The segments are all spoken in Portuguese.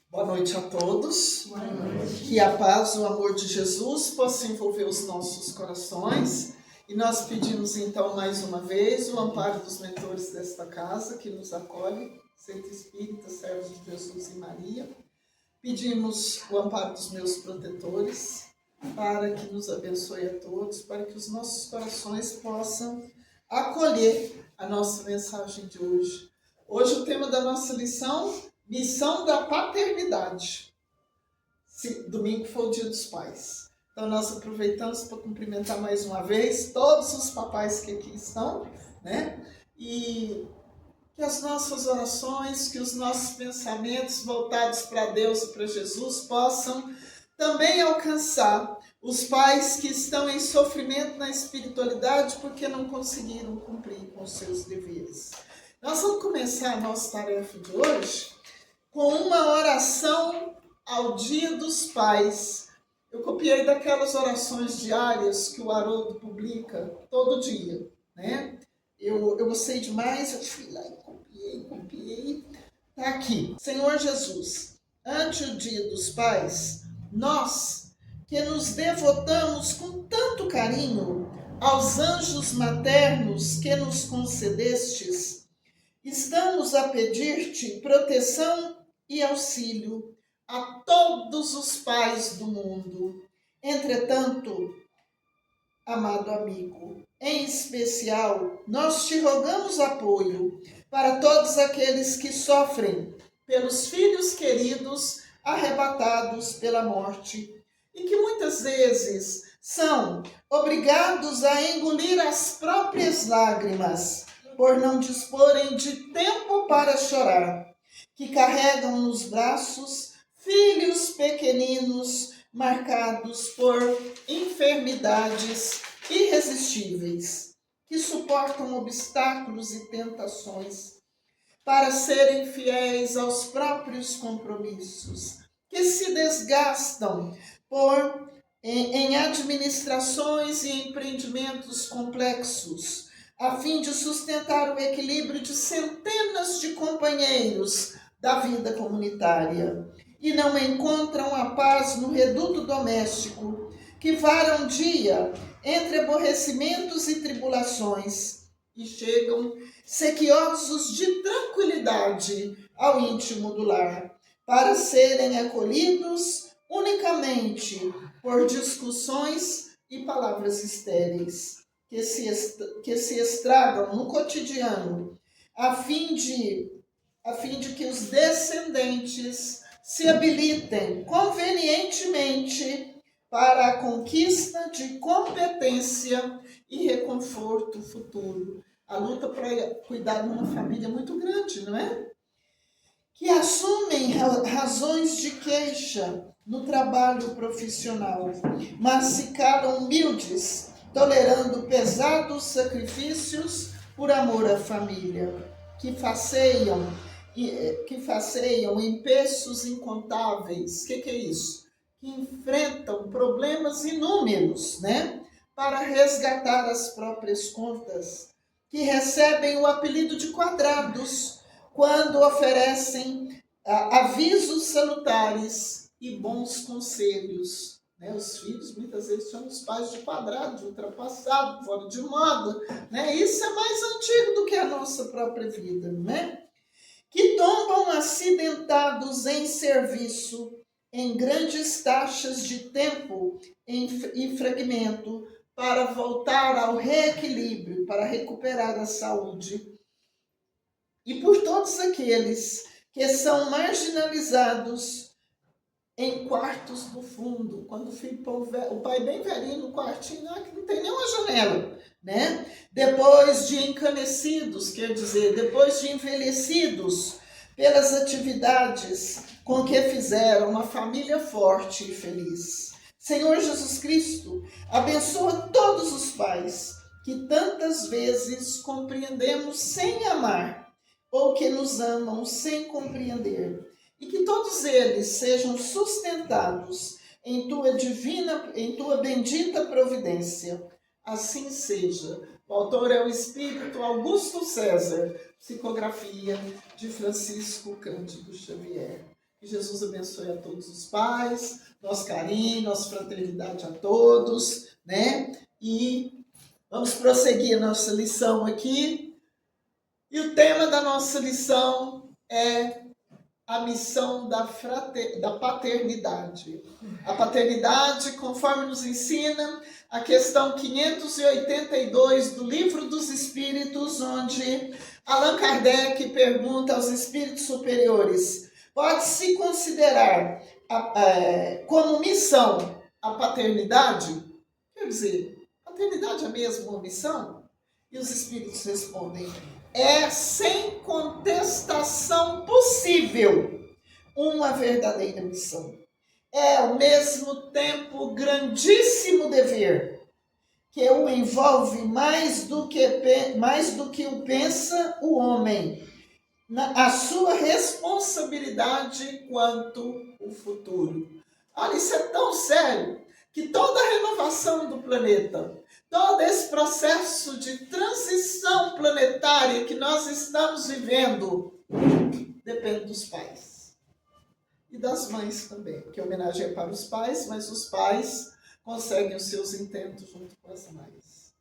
Boa noite a todos. Boa noite. Que a paz, o amor de Jesus possa envolver os nossos corações. E nós pedimos então mais uma vez o amparo dos mentores desta casa que nos acolhe, Centro Espírita, Servos de Jesus e Maria. Pedimos o amparo dos meus protetores para que nos abençoe a todos, para que os nossos corações possam acolher a nossa mensagem de hoje. Hoje o tema da nossa lição: missão da paternidade. Domingo foi o Dia dos Pais. Então nós aproveitamos para cumprimentar mais uma vez todos os papais que aqui estão, né? E que as nossas orações, que os nossos pensamentos voltados para Deus e para Jesus possam também alcançar os pais que estão em sofrimento na espiritualidade porque não conseguiram cumprir com os seus deveres. Nós vamos começar a nossa tarefa de hoje com uma oração ao Dia dos Pais. Eu copiei daquelas orações diárias que o Haroldo publica todo dia, né? Eu gostei demais, eu fui lá e copiei. Está aqui. Senhor Jesus, ante o Dia dos Pais, nós que nos devotamos com tanto carinho aos anjos maternos que nos concedestes, estamos a pedir-te proteção e auxílio a todos os pais do mundo. Entretanto, amado amigo, em especial, nós te rogamos apoio para todos aqueles que sofrem pelos filhos queridos arrebatados pela morte e que muitas vezes são obrigados a engolir as próprias lágrimas por não disporem de tempo para chorar, que carregam nos braços filhos pequeninos marcados por enfermidades irresistíveis, que suportam obstáculos e tentações para serem fiéis aos próprios compromissos, que se desgastam em administrações e empreendimentos complexos, a fim de sustentar o equilíbrio de centenas de companheiros da vida comunitária, e não encontram a paz no reduto doméstico, que vara um dia entre aborrecimentos e tribulações, e chegam sequiosos de tranquilidade ao íntimo do lar, para serem acolhidos unicamente por discussões e palavras estéreis, que se estragam no cotidiano, a fim de que os descendentes se habilitem convenientemente para a conquista de competência e reconforto futuro. A luta para cuidar de uma família é muito grande, não é? Que assumem razões de queixa no trabalho profissional, mas se calam humildes, tolerando pesados sacrifícios por amor à família, que faceiam empeços incontáveis. O que é isso? Que enfrentam problemas inúmeros, né? Para resgatar as próprias contas, que recebem o apelido de quadrados quando oferecem avisos salutares e bons conselhos. Né? Os filhos muitas vezes chamam os pais de quadrado, de ultrapassado, fora de moda. Né? Isso é mais antigo do que a nossa própria vida, né? Que tombam acidentados em serviço, em grandes taxas de tempo e fragmento, para voltar ao reequilíbrio, para recuperar a saúde. E por todos aqueles que são marginalizados em quartos do fundo, quando fica o pai bem velhinho no quartinho, que não tem nenhuma janela, né? Depois de encanecidos, quer dizer, depois de envelhecidos pelas atividades com que fizeram uma família forte e feliz. Senhor Jesus Cristo, abençoa todos os pais que tantas vezes compreendemos sem amar, ou que nos amam sem compreender, e que todos eles sejam sustentados em tua bendita providência. Assim seja. O autor é o Espírito Augusto César, psicografia de Francisco Cândido Xavier. Que Jesus abençoe a todos os pais, nosso carinho, nossa fraternidade a todos, né? E vamos prosseguir a nossa lição aqui. E o tema da nossa lição é a missão da paternidade. A paternidade, conforme nos ensina a questão 582 do Livro dos Espíritos, onde Allan Kardec pergunta aos espíritos superiores: pode-se considerar como missão a paternidade? Quer dizer, paternidade é mesmo uma missão? E os espíritos respondem: é sem contestação possível uma verdadeira missão. É ao mesmo tempo grandíssimo dever, que o envolve mais do que o pensa o homem, a sua responsabilidade quanto o futuro. Olha, isso é tão sério que toda a renovação do planeta, todo esse processo de transição planetária que nós estamos vivendo, depende dos pais. E das mães também, que homenageia para os pais, mas os pais conseguem os seus intentos junto com as mães.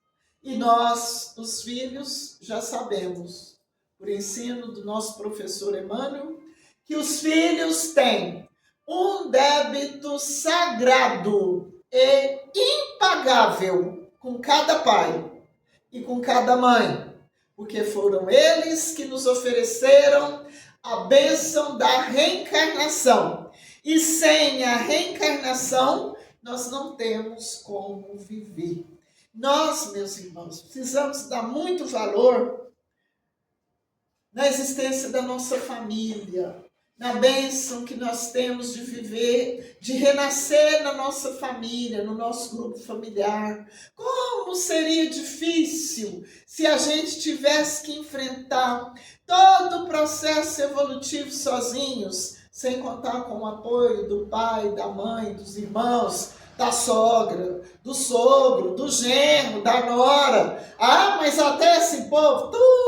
E nós, os filhos, já sabemos, por ensino do nosso professor Emmanuel, que os filhos têm um débito sagrado e impagável com cada pai e com cada mãe, porque foram eles que nos ofereceram a bênção da reencarnação. E sem a reencarnação, nós não temos como viver. Nós, meus irmãos, precisamos dar muito valor na existência da nossa família, na bênção que nós temos de viver, de renascer na nossa família, no nosso grupo familiar. Como seria difícil se a gente tivesse que enfrentar todo o processo evolutivo sozinhos, sem contar com o apoio do pai, da mãe, dos irmãos, da sogra, do sogro, do genro, da nora. Ah, mas até esse povo, tudo.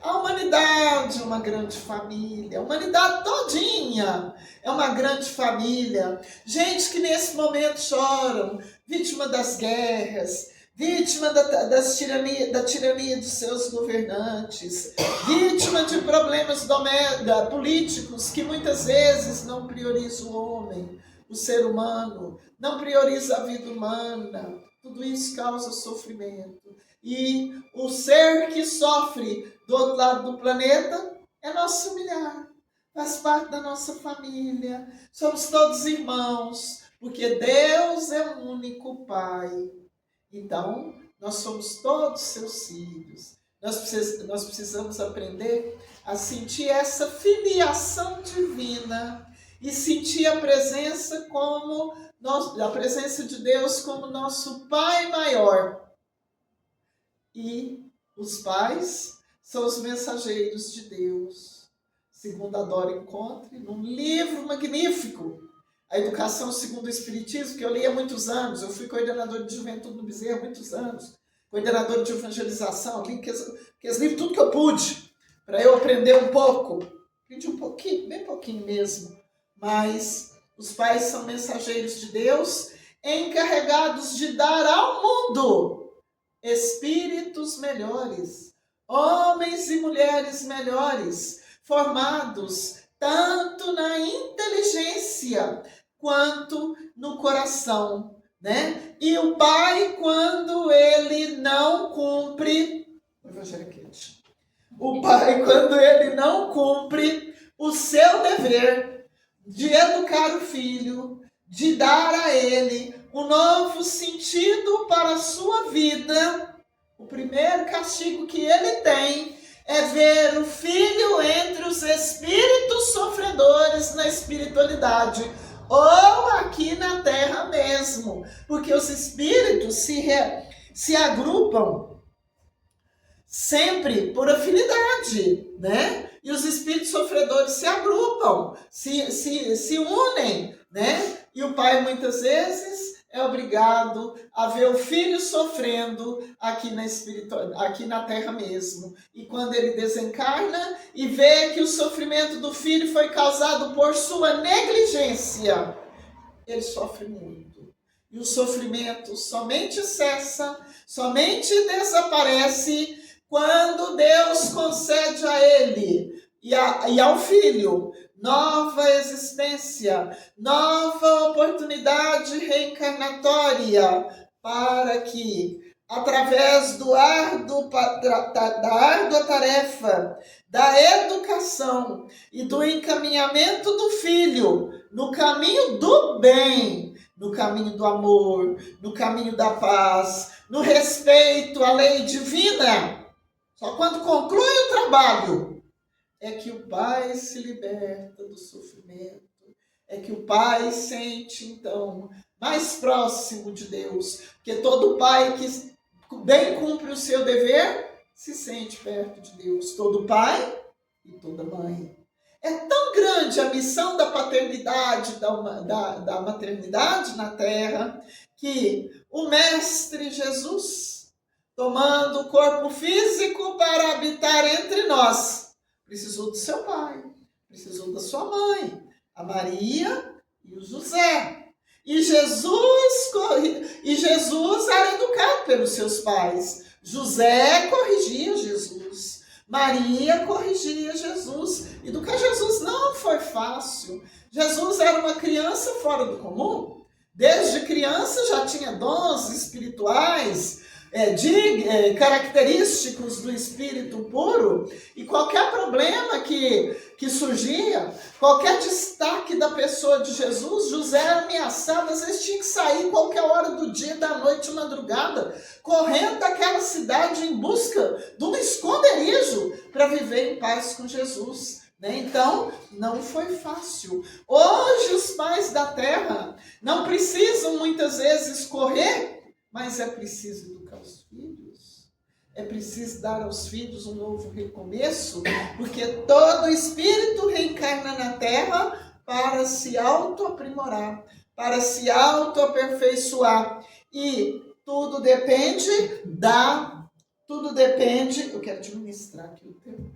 A humanidade é uma grande família, a humanidade todinha é uma grande família. Gente que nesse momento choram, vítima das guerras, vítima da tirania de seus governantes, vítima de problemas políticos que muitas vezes não priorizam o homem, o ser humano, não prioriza a vida humana. Tudo isso causa sofrimento. E o ser que sofre do outro lado do planeta é nosso familiar, faz parte da nossa família. Somos todos irmãos, porque Deus é o único Pai. Então, nós somos todos seus filhos. Nós precisamos aprender a sentir essa filiação divina e sentir a presença de Deus como nosso Pai maior. E os pais são os mensageiros de Deus, segundo a Dora Encontre, num livro magnífico, A Educação segundo o Espiritismo, que eu li há muitos anos. Eu fui coordenador de juventude no Bezerra há muitos anos, coordenador de evangelização, li aqueles livros, tudo que eu pude, para eu aprender um pouco. Aprendi um pouquinho, bem pouquinho mesmo, mas os pais são mensageiros de Deus, encarregados de dar ao mundo espíritos melhores, homens e mulheres melhores, formados tanto na inteligência quanto no coração, né? E o pai, quando ele não cumpre, o seu dever de educar o filho, de dar a ele um novo sentido para a sua vida, o primeiro castigo que ele tem é ver o filho entre os espíritos sofredores na espiritualidade, ou aqui na terra mesmo, porque os espíritos se agrupam sempre por afinidade, né? E os espíritos sofredores se agrupam, se unem, né? E o pai muitas vezes é obrigado a ver o filho sofrendo aqui na terra mesmo. E quando ele desencarna e vê que o sofrimento do filho foi causado por sua negligência, ele sofre muito. E o sofrimento somente cessa, somente desaparece quando Deus concede a ele e ao filho nova existência, nova oportunidade reencarnatória, para que, através da árdua tarefa da educação e do encaminhamento do filho no caminho do bem, no caminho do amor, no caminho da paz, no respeito à lei divina, só quando conclui o trabalho é que o pai se liberta do sofrimento, é que o pai sente, então, mais próximo de Deus, porque todo pai que bem cumpre o seu dever, se sente perto de Deus, todo pai e toda mãe. É tão grande a missão da paternidade, da maternidade na terra, que o Mestre Jesus, tomando o corpo físico para habitar entre nós, precisou do seu pai, precisou da sua mãe, a Maria e o José. E Jesus era educado pelos seus pais. José corrigia Jesus. Maria corrigia Jesus. Educar Jesus não foi fácil. Jesus era uma criança fora do comum. Desde criança já tinha dons espirituais, característicos do espírito puro, e qualquer problema que surgia, qualquer destaque da pessoa de Jesus, José era ameaçado, às vezes tinha que sair qualquer hora do dia, da noite, de madrugada, correndo daquela cidade em busca de um esconderijo para viver em paz com Jesus. Então, não foi fácil. Hoje os pais da terra não precisam muitas vezes correr, mas é preciso educar os filhos. É preciso dar aos filhos um novo recomeço, porque todo espírito reencarna na terra para se auto-aprimorar, para se auto-aperfeiçoar. E tudo depende, eu quero administrar aqui o tempo.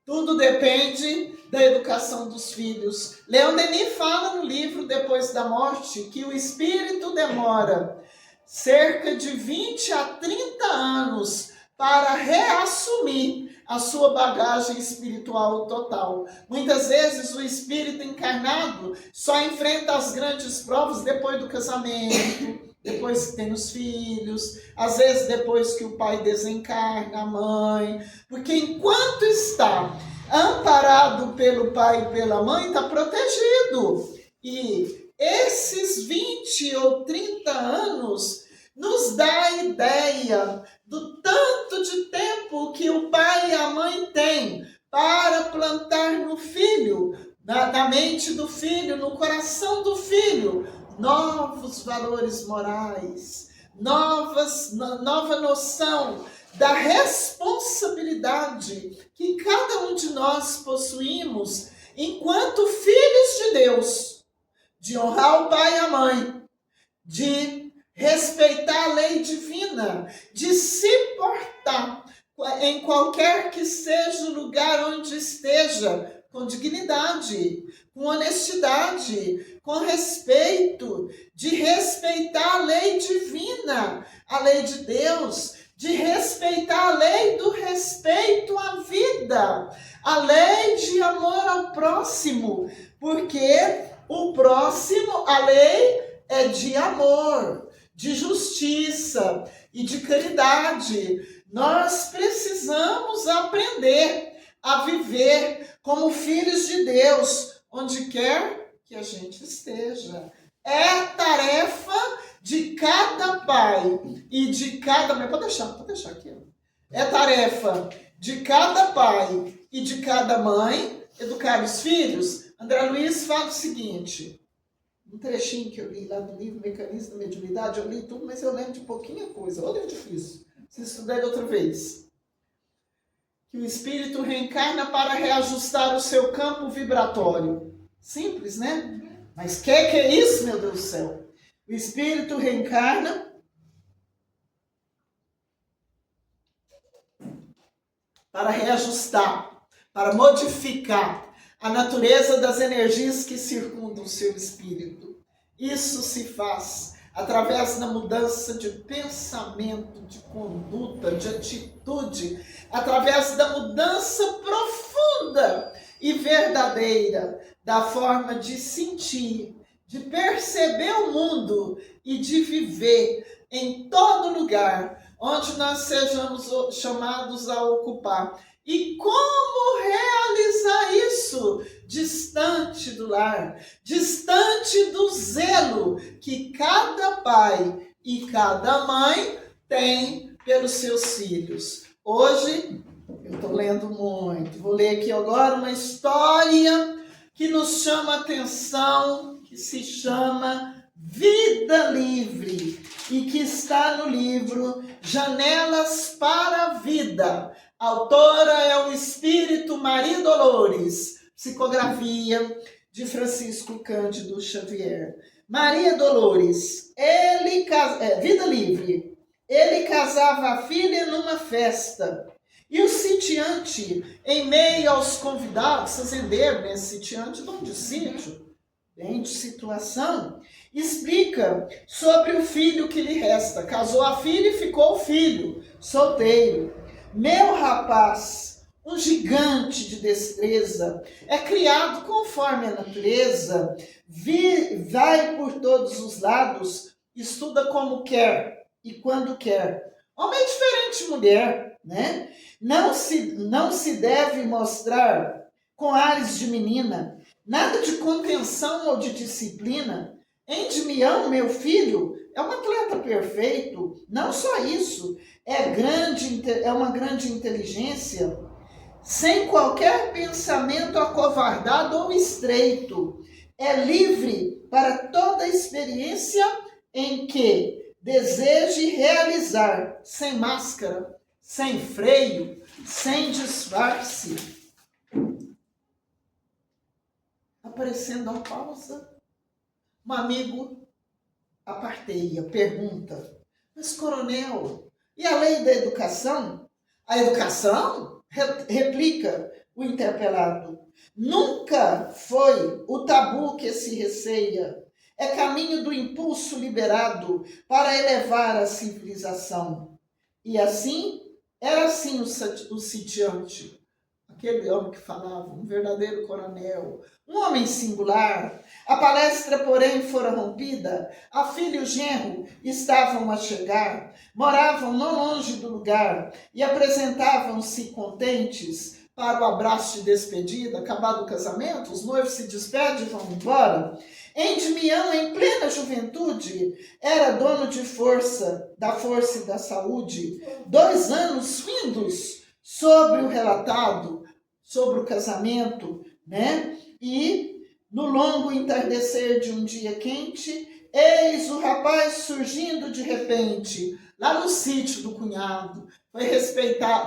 Tudo depende da educação dos filhos. Leon Denis fala no livro Depois da Morte que o espírito demora cerca de 20 a 30 anos para reassumir a sua bagagem espiritual total. Muitas vezes o espírito encarnado só enfrenta as grandes provas depois do casamento, depois que tem os filhos, às vezes depois que o pai desencarna, a mãe, porque enquanto está amparado pelo pai e pela mãe, está protegido. E esses 20 ou 30 anos nos dá a ideia do tanto de tempo que o pai e a mãe têm para plantar no filho, na mente do filho, no coração do filho, novos valores morais, nova noção da responsabilidade que cada um de nós possuímos enquanto filhos de Deus, de honrar o pai e a mãe, de respeitar a lei divina, de se portar em qualquer que seja o lugar onde esteja, com dignidade, com honestidade, com respeito, de respeitar a lei divina, a lei de Deus, de respeitar a lei do respeito à vida, a lei de amor ao próximo, porque o próximo, a lei é de amor, de justiça e de caridade. Nós precisamos aprender a viver como filhos de Deus, onde quer que a gente esteja. É tarefa de cada pai e de cada mãe. Pode deixar aqui. É tarefa de cada pai e de cada mãe educar os filhos. André Luiz fala o seguinte, um trechinho que eu li lá do livro Mecanismo da Mediunidade, eu li tudo, mas eu lembro de pouquinha coisa. Olha que difícil. Se estudar outra vez. Que o espírito reencarna para reajustar o seu campo vibratório. Simples, né? Mas que é isso, meu Deus do céu? O espírito reencarna para reajustar, para modificar a natureza das energias que circundam o seu espírito. Isso se faz através da mudança de pensamento, de conduta, de atitude, através da mudança profunda e verdadeira da forma de sentir, de perceber o mundo e de viver em todo lugar onde nós sejamos chamados a ocupar. E como realizar isso? Distante do lar, distante do zelo que cada pai e cada mãe tem pelos seus filhos. Hoje, eu estou lendo muito, vou ler aqui agora uma história que nos chama a atenção, que se chama Vida Livre e que está no livro Janelas para a Vida. A autora é o Espírito Maria Dolores, psicografia de Francisco Cândido Xavier. Maria Dolores, Vida Livre. Ele casava a filha numa festa. E o sitiante, em meio aos convidados, fazendeiro, né? Sitiante, dono de sítio, bem de situação, explica sobre o filho que lhe resta. Casou a filha e ficou o filho, solteiro. Meu rapaz, um gigante de destreza, é criado conforme a natureza, vai por todos os lados, estuda como quer e quando quer. Homem é diferente de mulher, né? Não se deve mostrar com ares de menina, nada de contenção ou de disciplina. Endimião, meu filho, é um atleta perfeito. Não só isso, é uma grande inteligência, sem qualquer pensamento acovardado ou estreito. É livre para toda experiência em que deseje realizar, sem máscara, sem freio, sem disfarce. Aparecendo a pausa, um amigo aparteia, pergunta: mas coronel, e a lei da educação? A educação? Replica o interpelado. Nunca foi o tabu que se receia. É caminho do impulso liberado para elevar a civilização. E assim, era assim o sitiante. Aquele homem que falava, um verdadeiro coronel, um homem singular. A palestra, porém, fora rompida. A filha e o genro estavam a chegar, moravam não longe do lugar e apresentavam-se contentes para o abraço de despedida. Acabado o casamento, os noivos se despedem e vão embora. Endimião, em plena juventude, era dono de da força e da saúde. 2 anos findos sobre o relatado, sobre o casamento, né? E no longo entardecer de um dia quente, eis o rapaz surgindo de repente, lá no sítio do cunhado.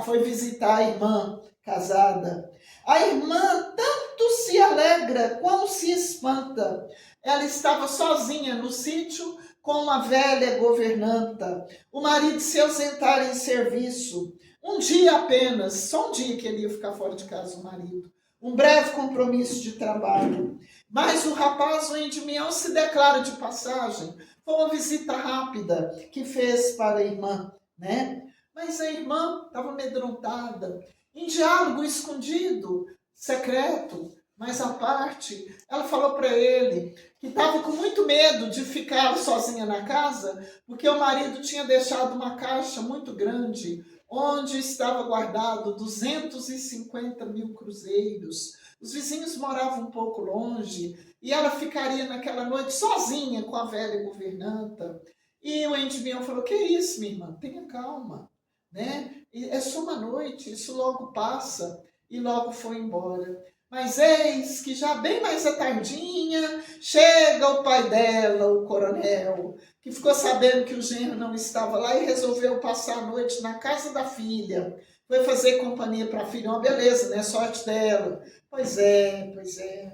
Foi visitar a irmã casada. A irmã tanto se alegra quanto se espanta. Ela estava sozinha no sítio com uma velha governanta. O marido se ausentara em serviço. Um dia apenas, só um dia que ele ia ficar fora de casa, o marido. Um breve compromisso de trabalho. Mas o rapaz, o Endimião, se declara de passagem. Foi uma visita rápida que fez para a irmã, né? Mas a irmã estava amedrontada, em diálogo escondido, secreto, mas à parte. Ela falou para ele que estava com muito medo de ficar sozinha na casa, porque o marido tinha deixado uma caixa muito grande, onde estava guardado 250 mil cruzeiros. Os vizinhos moravam um pouco longe e ela ficaria naquela noite sozinha com a velha governanta. E o Endimião falou: que isso, minha irmã? Tenha calma, né? É só uma noite, isso logo passa. E logo foi embora. Mas eis que já bem mais à tardinha, chega o pai dela, o coronel, que ficou sabendo que o genro não estava lá e resolveu passar a noite na casa da filha. Foi fazer companhia para a filha, uma beleza, né? Sorte dela. Pois é, pois é.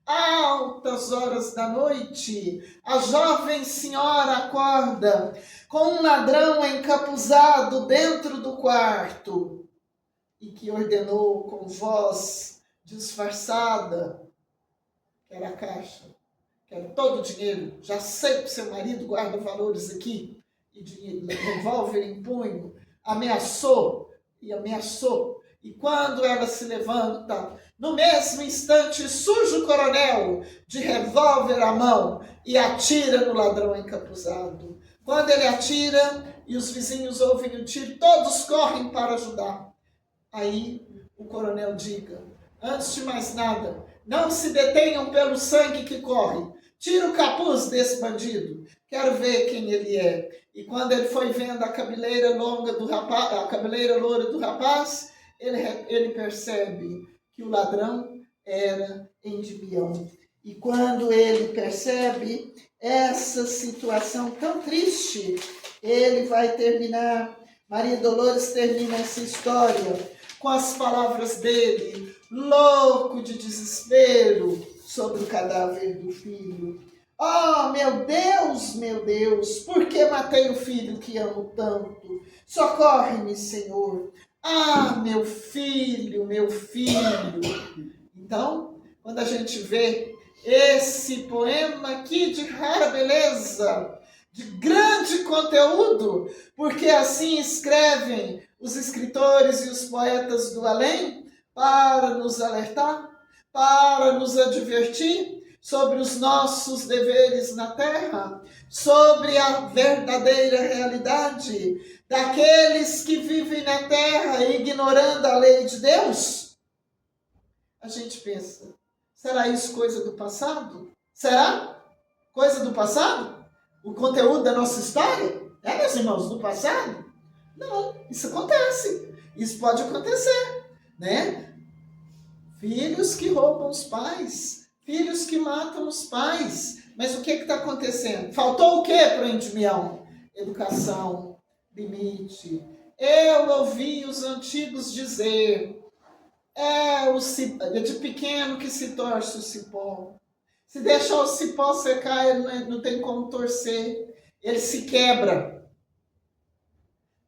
altas horas da noite, a jovem senhora acorda com um ladrão encapuzado dentro do quarto e que ordenou com voz disfarçada: quero a caixa, quero todo o dinheiro, já sei que seu marido guarda valores aqui, e dinheiro, revólver em punho, ameaçou. E quando ela se levanta, no mesmo instante surge o coronel de revólver à mão e atira no ladrão encapuzado. Quando ele atira e os vizinhos ouvem o tiro, todos correm para ajudar. Aí o coronel diga: antes de mais nada, não se detenham pelo sangue que corre. Tira o capuz desse bandido. Quero ver quem ele é. E quando ele foi vendo a cabeleira longa do rapaz, a cabeleira loura do rapaz, ele percebe que o ladrão era Endymion. E quando ele percebe essa situação tão triste, ele vai terminar, Maria Dolores termina essa história com as palavras dele, louco de desespero, sobre o cadáver do filho. Oh, meu Deus, por que matei o filho que amo tanto? Socorre-me, Senhor. Ah, meu filho. Então, quando a gente vê esse poema aqui de rara beleza, de grande conteúdo, porque assim escrevem os escritores e os poetas do além, para nos alertar, para nos advertir sobre os nossos deveres na terra, sobre a verdadeira realidade daqueles que vivem na terra ignorando a lei de Deus. A gente pensa, será isso coisa do passado? Será coisa do passado? O conteúdo da nossa história? Meus irmãos, do passado? Não, isso acontece. Isso pode acontecer, né? Filhos que roubam os pais, filhos que matam os pais. Mas o que está acontecendo? Faltou o que para Endymion? Educação, limite. Eu ouvi os antigos dizer: é de pequeno que se torce o cipó. Se deixar o cipó secar, ele não tem como torcer. Ele se quebra.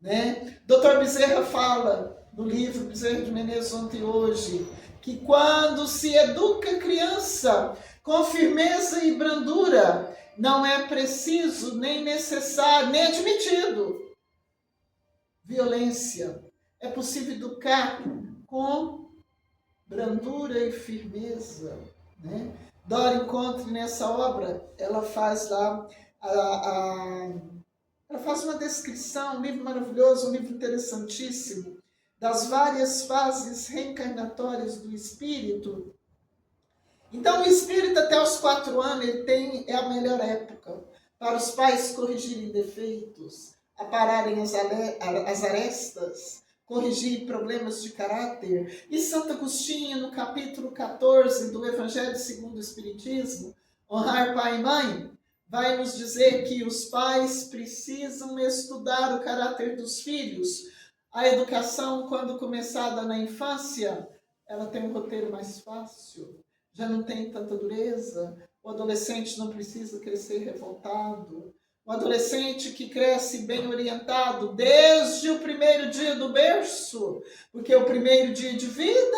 Né? Dr. Bezerra fala no livro Bezerra de Menezes Ontem e Hoje que quando se educa a criança com firmeza e brandura, não é preciso, nem necessário, nem admitido violência. É possível educar com brandura e firmeza. Né? Dora Encontre, nessa obra, ela faz lá ela faz uma descrição, um livro maravilhoso, um livro interessantíssimo, das várias fases reencarnatórias do espírito. Então, o espírito até os 4 anos é a melhor época para os pais corrigirem defeitos, apararem as arestas, corrigir problemas de caráter. E Santo Agostinho, no capítulo 14 do Evangelho segundo o Espiritismo, honrar pai e mãe, vai nos dizer que os pais precisam estudar o caráter dos filhos. A educação, quando começada na infância, ela tem um roteiro mais fácil, já não tem tanta dureza. O adolescente não precisa crescer revoltado. O adolescente que cresce bem orientado desde o primeiro dia do berço, porque o primeiro dia de vida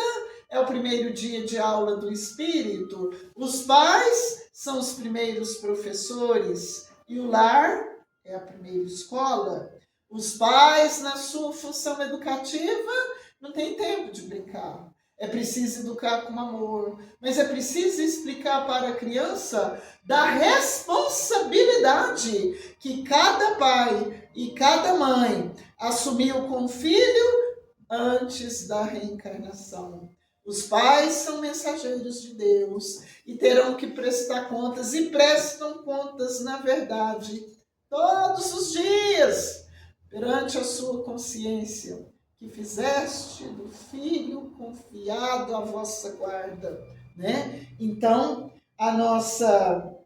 é o primeiro dia de aula do espírito. Os pais são os primeiros professores e o lar é a primeira escola. Os pais, na sua função educativa, não tem tempo de brincar. É preciso educar com amor, mas é preciso explicar para a criança da responsabilidade que cada pai e cada mãe assumiu com o filho antes da reencarnação. Os pais são mensageiros de Deus e terão que prestar contas, e prestam contas, na verdade, todos os dias, perante a sua consciência, que fizeste do filho confiado à vossa guarda. Né? Então, a nossa...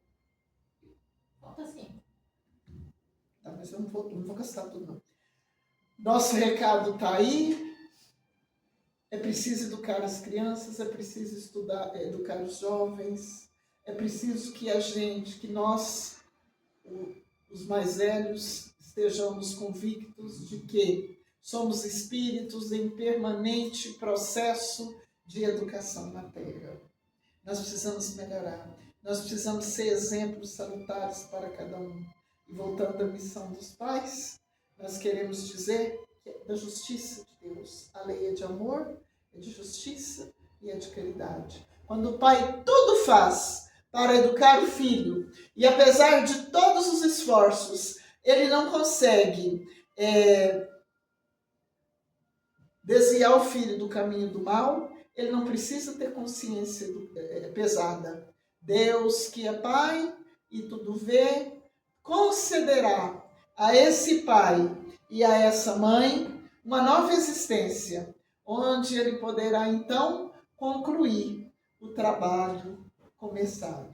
Falta sim. Tá, mas eu não vou gastar tudo, não. Nosso recado está aí. É preciso educar as crianças, é preciso educar os jovens, é preciso que que nós, os mais velhos, estejamos convictos de que somos espíritos em permanente processo de educação na Terra. Nós precisamos melhorar, nós precisamos ser exemplos salutares para cada um. E voltando à missão dos pais, nós queremos dizer que é da justiça de Deus. A lei é de amor, é de justiça e é de caridade. Quando o pai tudo faz para educar o filho, e apesar de todos os esforços, ele não consegue desviar o filho do caminho do mal, ele não precisa ter consciência pesada. Deus, que é Pai e tudo vê, concederá a esse pai e a essa mãe uma nova existência, onde ele poderá então concluir o trabalho começado,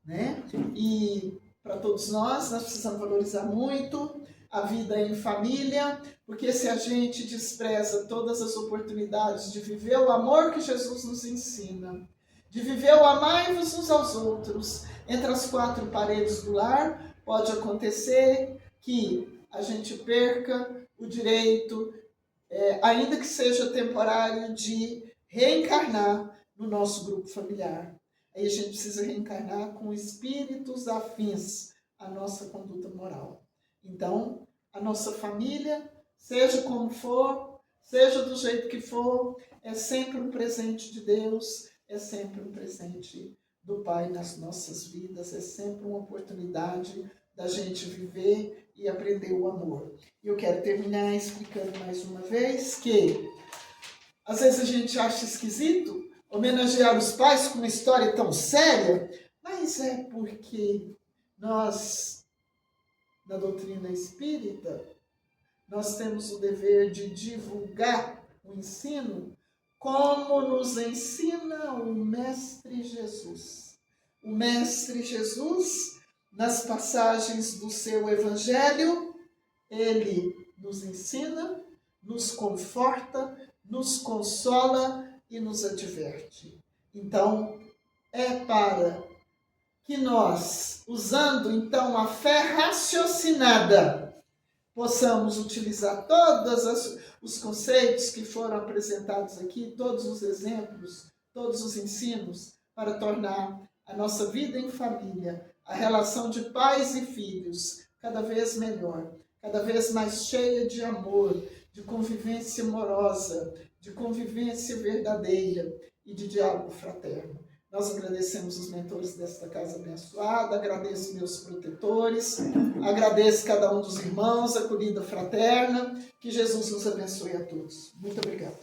né? E para todos nós precisamos valorizar muito a vida em família, porque se a gente despreza todas as oportunidades de viver o amor que Jesus nos ensina, de viver o amai-vos uns aos outros entre as quatro paredes do lar, pode acontecer que a gente perca o direito, ainda que seja temporário, de reencarnar no nosso grupo familiar. Aí a gente precisa reencarnar com espíritos afins à nossa conduta moral. Então, a nossa família, seja como for, seja do jeito que for, é sempre um presente de Deus, é sempre um presente do Pai nas nossas vidas, é sempre uma oportunidade da gente viver e aprender o amor. E eu quero terminar explicando mais uma vez que, às vezes a gente acha esquisito homenagear os pais com uma história tão séria, mas é porque nós, na doutrina espírita, nós temos o dever de divulgar o ensino como nos ensina o Mestre Jesus. O Mestre Jesus, nas passagens do seu Evangelho, ele nos ensina, nos conforta, nos consola e nos adverte. Então, é para que nós, usando então a fé raciocinada, possamos utilizar todos os conceitos que foram apresentados aqui, todos os exemplos, todos os ensinos, para tornar a nossa vida em família, a relação de pais e filhos, cada vez melhor, cada vez mais cheia de amor, de convivência amorosa, de convivência verdadeira e de diálogo fraterno. Nós agradecemos os mentores desta casa abençoada, agradeço meus protetores, agradeço cada um dos irmãos, acolhida fraterna, que Jesus nos abençoe a todos. Muito obrigada.